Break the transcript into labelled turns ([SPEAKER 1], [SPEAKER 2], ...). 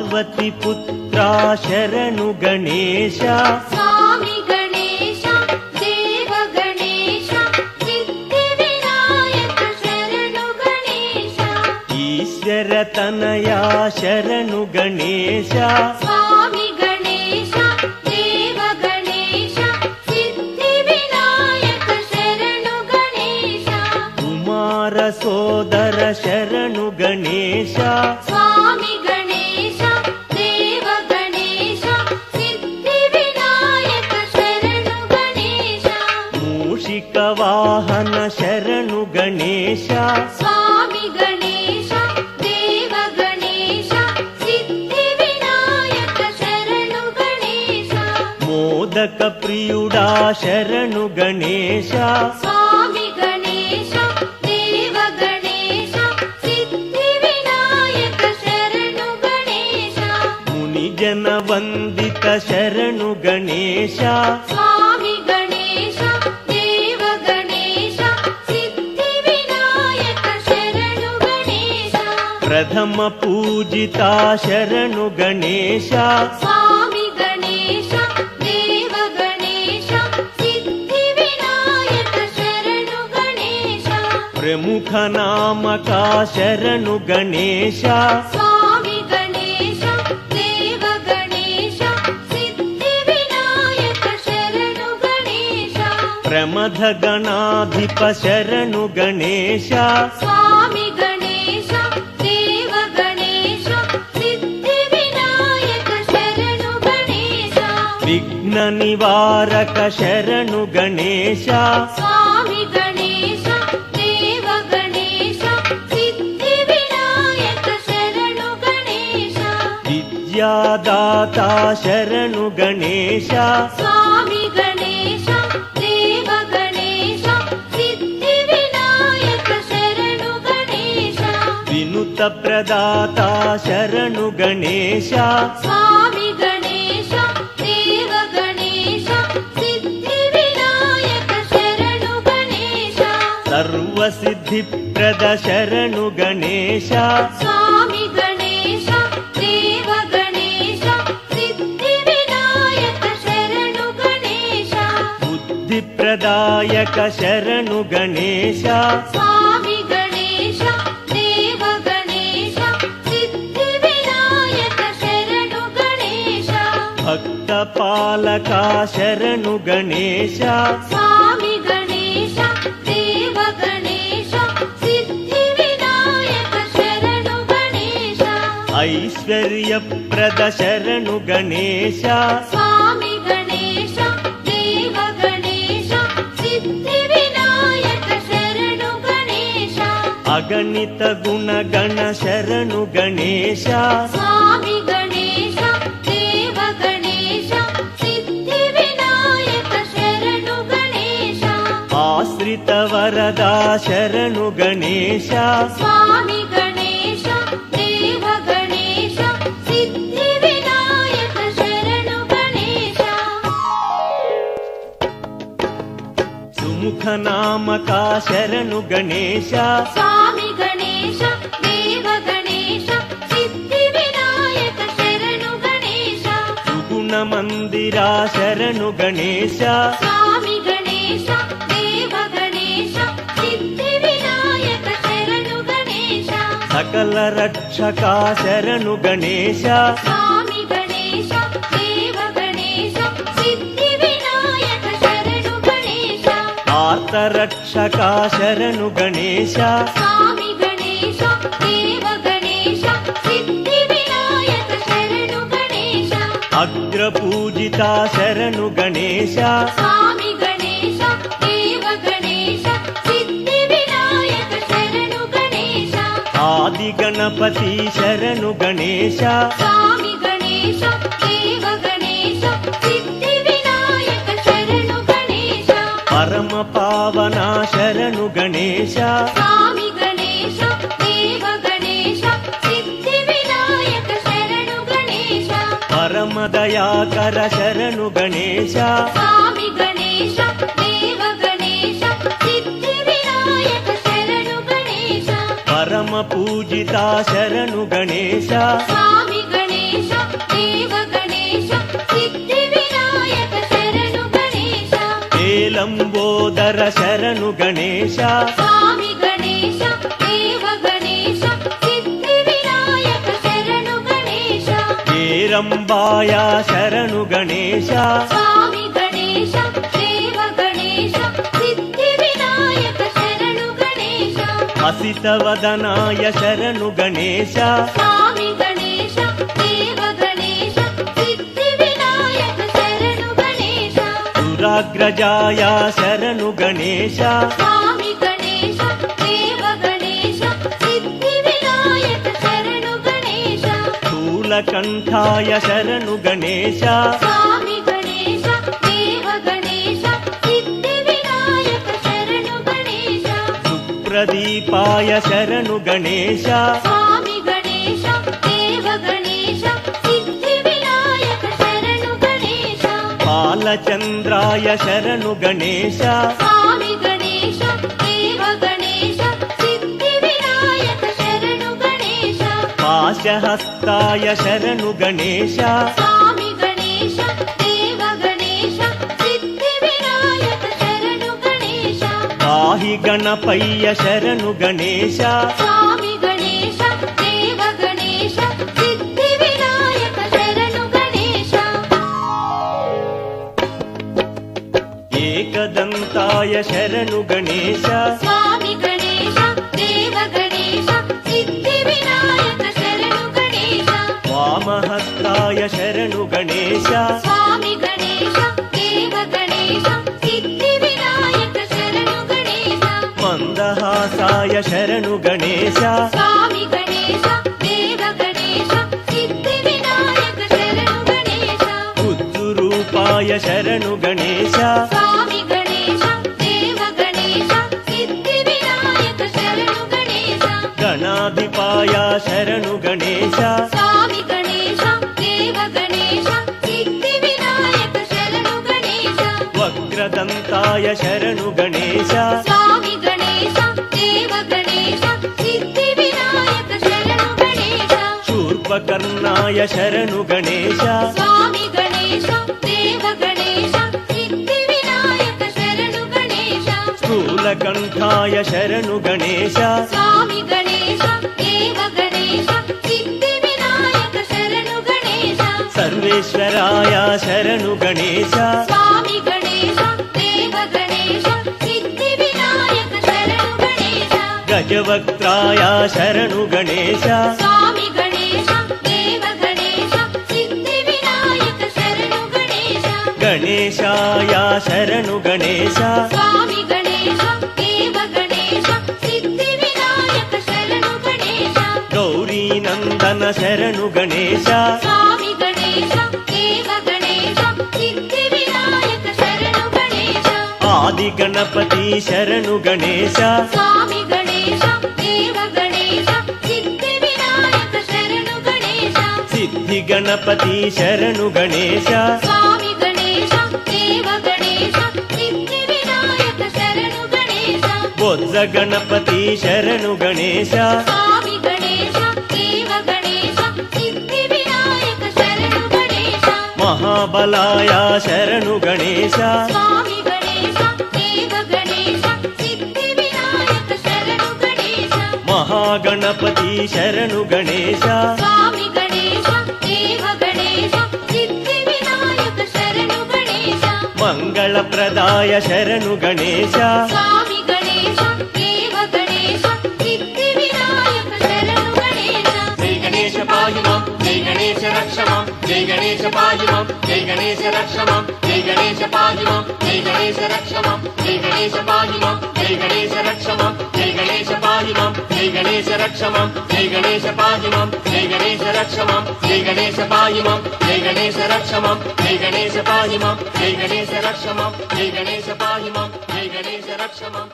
[SPEAKER 1] ಪಾರ್ವತಿ ಪುತ್ರ ಶರಣು ಗಣೇಶ
[SPEAKER 2] ಸ್ವಾಮಿ ಗಣೇಶ ದೇವ ಗಣೇಶ ಸಿದ್ಧಿ ವಿನಾಯಕ ಶರಣು ಗಣೇಶ
[SPEAKER 1] ಈಶ್ವರ ತನಯ ಶರಣು ಗಣೇಶ
[SPEAKER 2] ಸ್ವಾಮಿ ಗಣೇಶ ದೇವ ಗಣೇಶ ಸಿದ್ಧಿ ವಿನಾಯಕ ಶರಣು ಗಣೇಶ
[SPEAKER 1] ಕುಮಾರ ಸೋದರ ಶರಣು ಗಣೇಶ
[SPEAKER 2] ಸ್ವಾಮಿ ಗಣೇಶ ದೇವ ಗಣೇಶ ಸಿದ್ಧಿ ವಿನಾಯಕ ಶರಣು ಗಣೇಶ
[SPEAKER 1] ಮೂಷಿಕ ವಾಹನ ಶರಣು ಗಣೇಶ
[SPEAKER 2] ಸ್ವಾಮಿ ಗಣೇಶ ದೇವ ಗಣೇಶ ಸಿದ್ಧಿ ವಿನಾಯಕ ಶರಣು ಗಣೇಶ
[SPEAKER 1] ಮೋದಕ ಪ್ರಿಯುಡಾ ಶರಣು ಗಣೇಶ
[SPEAKER 2] ಸ್ವಾಮಿ ಗಣೇಶ ದೇವ ಗಣೇಶ ಸಿದ್ಧಿ ವಿನಾಯಕ ಶರಣು ಗಣೇಶ
[SPEAKER 1] ಮುನಿಜನ ವಂದಿತ ಶರಣು ಗಣೇಶ
[SPEAKER 2] ಸ್ವಾಮಿ ಗಣೇಶ ದೇವ ಗಣೇಶ ಸಿದ್ಧಿ ವಿನಾಯಕ ಶರಣು ಗಣೇಶ
[SPEAKER 1] ಪ್ರಥಮ ಪೂಜಿತ ಶರಣು ಗಣೇಶ
[SPEAKER 2] ಸ್ವಾಮಿ ಗಣೇಶ ದೇವ ಗಣೇಶ ಸಿದ್ಧಿ ವಿನಾಯಕ ಶರಣು ಗಣೇಶ
[SPEAKER 1] ಪ್ರಮುಖ ನಾಮಕ ಶರಣು ಗಣೇಶ
[SPEAKER 2] ಸ್ವಾಮಿ ಗಣೇಶ ದೇವ ಗಣೇಶ ಸಿದ್ಧಿ ವಿನಾಯಕ ಶರಣು ಗಣೇಶ
[SPEAKER 1] ಪ್ರಮಥ ಗಣಾಧಿಪ ಶರಣು ಗಣೇಶ
[SPEAKER 2] ಸ್ವಾಮಿ ಗಣೇಶ ದೇವ ಗಣೇಶ ಸಿದ್ಧಿ ವಿನಾಯಕ ಶರಣು ಗಣೇಶ
[SPEAKER 1] ವಿಘ್ನ ನಿವಾರಕ ಶರಣು ಗಣೇಶ
[SPEAKER 2] ಸ್ವಾಮಿ ಗಣೇಶ ದೇವ ಗಣೇಶ ಸಿದ್ಧಿ ವಿನಾಯಕ ಶರಣು ಗಣೇಶ
[SPEAKER 1] ವಿದ್ಯಾದಾತ ಶರಣು ಗಣೇಶ
[SPEAKER 2] ಸ್ವಾಮಿ ಗಣೇಶ ದೇವ ಗಣೇಶ ಸಿದ್ಧಿ ವಿನಾಯಕ ಶರಣು ಗಣೇಶ
[SPEAKER 1] ವಿನುತ ಪ್ರದಾತ ಶರಣು ಗಣೇಶ
[SPEAKER 2] ಸ್ವಾಮಿ ಗಣೇಶ ದೇವ ಗಣೇಶ ಸಿದ್ಧಿ ವಿನಾಯಕ ಶರಣು ಗಣೇಶ
[SPEAKER 1] ಸರ್ವ ಸಿದ್ಧಿಪ್ರದ ಶರಣು ಗಣೇಶ
[SPEAKER 2] ಸ್ವಾಮಿ ಗಣೇಶ ದೇವ ಗಣೇಶ ಸಿದ್ಧಿ ವಿನಾಯಕ ಶರಣು ಗಣೇಶ
[SPEAKER 1] ಬುದ್ಧಿಪ್ರದಾಯಕ ಶರಣು ಗಣೇಶ
[SPEAKER 2] ಸ್ವಾಮಿ ಗಣೇಶ ದೇವ ಗಣೇಶ ಸಿದ್ಧಿ ವಿನಾಯಕ ಶರಣು ಗಣೇಶ
[SPEAKER 1] ಭಕ್ತ ಪಾಲಕ ಶರಣು ಗಣೇಶ
[SPEAKER 2] ಸ್ವಾಮಿ ಗಣೇಶ ದೇವ ಗಣೇಶ ಸಿದ್ಧಿ ವಿನಾಯಕ ಶರಣು ಗಣೇಶ
[SPEAKER 1] ಐಶ್ವರ್ಯಪ್ರದ ಶರಣು ಗಣೇಶ
[SPEAKER 2] ಸ್ವಾಮಿ ಗಣೇಶ ದೇವ ಗಣೇಶ ಸಿದ್ಧಿ ವಿನಾಯಕ ಶರಣು ಗಣೇಶ
[SPEAKER 1] ಅಗಣಿತ ಗುಣಗಣ ಶರಣು ಗಣೇಶ
[SPEAKER 2] ಸ್ವಾಮಿ ಗಣೇಶ ದೇವ ಗಣೇಶ ಸಿದ್ಧಿ ವಿನಾಯಕ ಶರಣು ಗಣೇಶ
[SPEAKER 1] ಆಶ್ರಿತ ವರದ ಶರಣು ಗಣೇಶ
[SPEAKER 2] ಸ್ವಾಮಿ ಗಣೇಶ ದೇವ ಗಣೇಶ ಸಿದ್ಧಿ ವಿನಾಯಕ ಶರಣು ಗಣೇಶ
[SPEAKER 1] ಸುಮುಖ ನಾಮಕ ಶರಣು ಗಣೇಶ
[SPEAKER 2] ಸ್ವಾಮಿ ಗಣೇಶ ದೇವ ಗಣೇಶ ಸಿದ್ಧಿ ವಿನಾಯಕ ಶರಣು ಗಣೇಶ
[SPEAKER 1] ಸುಗುಣ ಮಂದಿರ ಶರಣು ಗಣೇಶ
[SPEAKER 2] ಸ್ವಾಮಿ ಗಣೇಶ ದೇವ ಗಣೇಶ ಸಿದ್ಧಿ ವಿನಾಯಕ ಶರಣು ಗಣೇಶ
[SPEAKER 1] ಸಕಲ ರಕ್ಷಕ ಶರಣು ಗಣೇಶ
[SPEAKER 2] ಸ್ವಾಮಿ ಗಣೇಶ ದೇವ ಗಣೇಶ ಸಿದ್ಧಿ ವಿನಾಯಕ ಶರಣು ಗಣೇಶ
[SPEAKER 1] ಆರ್ತ ರಕ್ಷಕ ಶರಣು ಗಣೇಶ
[SPEAKER 2] ಸ್ವಾಮಿ ಗಣೇಶ ದೇವ ಗಣೇಶ ಸಿದ್ಧಿ ವಿನಾಯಕ ಶರಣು ಗಣೇಶ
[SPEAKER 1] ಅಗ್ರ ಪೂಜಿತ ಶರಣು ಗಣೇಶ
[SPEAKER 2] ಸ್ವಾಮಿ ಗಣೇಶ ದೇವ ಗಣೇಶ ಸಿದ್ಧಿ ವಿನಾಯಕ ಶರಣು ಗಣೇಶ
[SPEAKER 1] ಆದಿ ಗಣಪತಿ ಶರಣು ಗಣೇಶ
[SPEAKER 2] ಸ್ವಾಮಿ ಗಣೇಶ ದೇವ ಗಣೇಶ ಸಿದ್ಧಿ ವಿನಾಯಕ ಶರಣು ಗಣೇಶ
[SPEAKER 1] ಪರಮ ಪಾವನ ಶರಣು ಗಣೇಶ
[SPEAKER 2] ಸ್ವಾಮಿ ಗಣೇಶ ದೇವ ಗಣೇಶ ಸಿದ್ಧಿ ವಿನಾಯಕ ಶರಣು ಗಣೇಶ
[SPEAKER 1] ಪರಮ ದಯಾಕರ ಶರಣು ಗಣೇಶ
[SPEAKER 2] ಸ್ವಾಮಿ ಗಣೇಶ ದೇವ ಗಣೇಶ ಸಿದ್ಧಿ ವಿನಾಯಕ ಶರಣು ಗಣೇಶ
[SPEAKER 1] ಪರಮ ಪೂಜಿತ ಶರಣು ಗಣೇಶ
[SPEAKER 2] ಸ್ವಾಮಿ ಗಣೇಶ
[SPEAKER 1] ಲಂಬೋದರ ಶರಣು ಗಣೇಶ
[SPEAKER 2] ಸ್ವಾಮಿ ಗಣೇಶ ದೇವ ಗಣೇಶ ಸಿದ್ಧಿ ವಿನಾಯಕ ಶರಣು ಗಣೇಶ
[SPEAKER 1] ಏರಂಬಾಯ ಶರಣು ಗಣೇಶ
[SPEAKER 2] ಸ್ವಾಮಿ ಗಣೇಶ ದೇವ ಗಣೇಶ ಸಿದ್ಧಿ ವಿನಾಯಕ ಶರಣು ಗಣೇಶ
[SPEAKER 1] ಹಸಿತವದನಾಯ ಶರಣು ಗಣೇಶ
[SPEAKER 2] ಸ್ವಾಮಿ ಗಣೇಶ ದೇವ ಗಣೇಶ ಸಿದ್ಧಿ ವಿನಾಯಕ ಶರಣು ಗಣೇಶ
[SPEAKER 1] ದುರಾಗ್ರಜಾಯ ಶರಣು ಗಣೇಶ
[SPEAKER 2] ಸ್ವಾಮಿ ಗಣೇಶ ದೇವ ಗಣೇಶ ಸಿದ್ಧಿ ವಿನಾಯಕ ಶರಣು ಗಣೇಶ
[SPEAKER 1] ಸ್ಥೂಲಕಂಠಾಯ ಶರಣು ಗಣೇಶ
[SPEAKER 2] ಸ್ವಾಮಿ ಗಣೇಶ ದೇವ ಗಣೇಶ ಸಿದ್ಧಿ ವಿನಾಯಕ ಶರಣು ಗಣೇಶ
[SPEAKER 1] ಸುಪ್ರದೀಪಾಯ ಶರಣು ಗಣೇಶ
[SPEAKER 2] ಸ್ವಾಮಿ ಗಣೇಶ ದೇವ ಗಣೇಶ ಸಿದ್ಧಿ ವಿನಾಯಕ ಶರಣು ಗಣೇಶ
[SPEAKER 1] ಬಾಲಚಂದ್ರಾಯ ಶರಣು ಗಣೇಶ
[SPEAKER 2] ಸ್ವಾಮಿ ಗಣೇಶ ದೇವ ಗಣೇಶ ಸಿದ್ಧಿ ವಿನಾಯಕ ಶರಣು ಗಣೇಶ
[SPEAKER 1] ಪಾಶಹಸ್ತಾಯ ಶರಣು ಗಣೇಶ
[SPEAKER 2] ಸ್ವಾಮಿ ಗಣೇಶ ದೇವ ಗಣೇಶ ಸಿದ್ಧಿ ವಿನಾಯಕ ಶರಣು ಗಣೇಶ
[SPEAKER 1] ಪಾಹಿ ಗಣಪಯ್ಯ ಶರಣು ಗಣೇಶ
[SPEAKER 2] ಸ್ವಾಮಿ ಗಣೇಶ ದೇವ ಗಣೇಶ ಸಿದ್ಧಿ ವಿನಾಯಕ ಶರಣು ಗಣೇಶ
[SPEAKER 1] ಏಕದಂತಾಯ ಶರಣು ಗಣೇಶ
[SPEAKER 2] ಸ್ವಾಮಿ ಗಣೇಶ ದೇವ ಗಣೇಶ ಸಿದ್ಧಿ ವಿನಾಯಕ ಶರಣು ಗಣೇಶ
[SPEAKER 1] ವಾಮಹಸ್ತಾಯ ಶರಣು ಗಣೇಶ
[SPEAKER 2] ಸ್ವಾಮಿ ಗಣೇಶ ದೇವ ಗಣೇಶ ಸಿದ್ಧಿ ವಿನಾಯಕ ಶರಣು ಗಣೇಶ
[SPEAKER 1] ಮಂದಹಾಸಾಯ ಶರಣು ಗಣೇಶ
[SPEAKER 2] ಸ್ವಾಮಿ ಗಣೇಶ ದೇವ ಗಣೇಶ ಸಿದ್ಧಿ ವಿನಾಯಕ ಶರಣು ಗಣೇಶ
[SPEAKER 1] ಉದ್ದುರೂಪಾಯ ಶರಣು ಗಣೇಶ
[SPEAKER 2] ಸ್ವಾಮಿ ಗಣೇಶ ದೇವ ಗಣೇಶ ಸಿದ್ಧಿ ವಿನಾಯಕ ಶರಣು ಗಣೇಶ
[SPEAKER 1] ಗಣಾಧಿಪಾಯ ಶರಣು ಗಣೇಶ
[SPEAKER 2] ಸ್ವಾಮಿ ಗಣೇಶ ದೇವ ಗಣೇಶ ಸಿದ್ಧಿ ವಿನಾಯಕ ಶರಣು ಗಣೇಶ
[SPEAKER 1] ವಕ್ರದಂತಾಯ ಶರಣು ಗಣೇಶ
[SPEAKER 2] ಸ್ವಾಮಿ ಗಣೇಶ ದೇವ ಗಣೇಶ ಸಿದ್ಧಿ ವಿನಾಯಕ ಶರಣು ಗಣೇಶ
[SPEAKER 1] ಶೂರ್ಪಕರ್ಣಾಯ ಶರಣು ಗಣೇಶ
[SPEAKER 2] ಸ್ವಾಮಿ ಗಣೇಶ ದೇವ ಗಣೇಶ ಸಿದ್ಧಿ ವಿನಾಯಕ ಶರಣು ಗಣೇಶ
[SPEAKER 1] ಸ್ಥೂಲಕಂಠಾಯ ಶರಣು ಗಣೇಶ
[SPEAKER 2] ಸ್ವಾಮಿ ಗಣೇಶ ದೇವ ಗಣೇಶ ಸಿದ್ಧಿ ವಿನಾಯಕ ಶರಣು ಗಣೇಶ
[SPEAKER 1] ಸರ್ವೇಶ್ವರಾಯ ಶರಣು ಗಣೇಶ
[SPEAKER 2] ಸ್ವಾಮಿ ಗಣೇಶ ದೇವ ಗಣೇಶ ಸಿದ್ಧಿ ವಿನಾಯಕ ಶರಣು ಗಣೇಶ
[SPEAKER 1] ಗಜವಕ್ತ್ರಾಯ ಶರಣು ಗಣೇಶ
[SPEAKER 2] ಸ್ವಾಮಿ ಗಣೇಶ ದೇವ ಗಣೇಶ ಸಿದ್ಧಿ ವಿನಾಯಕ ಶರಣು ಗಣೇಶ
[SPEAKER 1] ಗಣೇಶಾಯ ಶರಣು ಗಣೇಶ
[SPEAKER 2] ಸ್ವಾಮಿ ಗಣೇಶ ದೇವ ಗಣೇಶ ಸಿದ್ಧಿ ವಿನಾಯಕ ಶರಣು ಗಣೇಶ
[SPEAKER 1] ಗೌರಿ ನಂದನ ಶರಣು ಗಣೇಶ
[SPEAKER 2] ಸ್ವಾಮಿ ಗಣೇಶ ದೇವ ಗಣೇಶ ಸಿದ್ಧಿ ವಿನಾಯಕ ಶರಣು ಗಣೇಶ
[SPEAKER 1] ಆದಿ ಗಣಪತಿ ಶರಣು ಗಣೇಶ
[SPEAKER 2] ಸ್ವಾಮಿ ಗಣೇಶ ದೇವ ಗಣೇಶ ಸಿದ್ಧಿ ವಿನಾಯಕ ಶರಣು ಗಣೇಶ
[SPEAKER 1] ಸಿದ್ಧಿ ಗಣಪತಿ ಶರಣು ಗಣೇಶ
[SPEAKER 2] ಸ್ವಾಮಿ ಗಣೇಶ ದೇವ ಗಣೇಶ ಸಿದ್ಧಿ ವಿನಾಯಕ ಶರಣು ಗಣೇಶ
[SPEAKER 1] ಬೊಜ್ಜ ಗಣಪತಿ ಶರಣು ಗಣೇಶ
[SPEAKER 2] ಸ್ವಾಮಿ ಗಣೇಶ ದೇವ ಗಣೇಶ ಸಿದ್ಧಿ ವಿನಾಯಕ ಶರಣು ಗಣೇಶ
[SPEAKER 1] ಮಹಾಬಲಾಯ ಶರಣು ಗಣೇಶ
[SPEAKER 2] ಸ್ವಾಮಿ ಗಣೇಶ ದೇವ ಗಣೇಶ ಸಿದ್ಧಿ ವಿನಾಯಕ ಶರಣು ಗಣೇಶ
[SPEAKER 1] ಮಹಾಗಣಪತಿ ಶರಣು ಗಣೇಶ
[SPEAKER 2] ಸ್ವಾಮಿ ಗಣೇಶ ದೇವ ಗಣೇಶ ಸಿದ್ಧಿ ವಿನಾಯಕ ಶರಣು ಗಣೇಶ
[SPEAKER 1] ಮಂಗಳಪ್ರದಾಯ ಶರಣು ಗಣೇಶ
[SPEAKER 2] ಸ್ವಾಮಿ ಗಣೇಶ ದೇವ ಗಣೇಶ ಸಿದ್ಧಿ ವಿನಾಯಕ ಶರಣು ಗಣೇಶ
[SPEAKER 3] जय गणेश पाहि मां जय गणेश रक्ष मां जय गणेश पाहि मां जय गणेश रक्ष मां जय गणेश पाहि मां जय गणेश रक्ष मां जय गणेश पाहि मां जय गणेश रक्ष मां जय गणेश पाहि मां जय गणेश रक्ष मां जय गणेश पाहि मां जय गणेश रक्ष मां जय गणेश पाहि मां जय गणेश रक्ष मां जय गणेश पाहि मां जय गणेश रक्ष मां जय गणेश पाहि मां जय गणेश रक्ष मां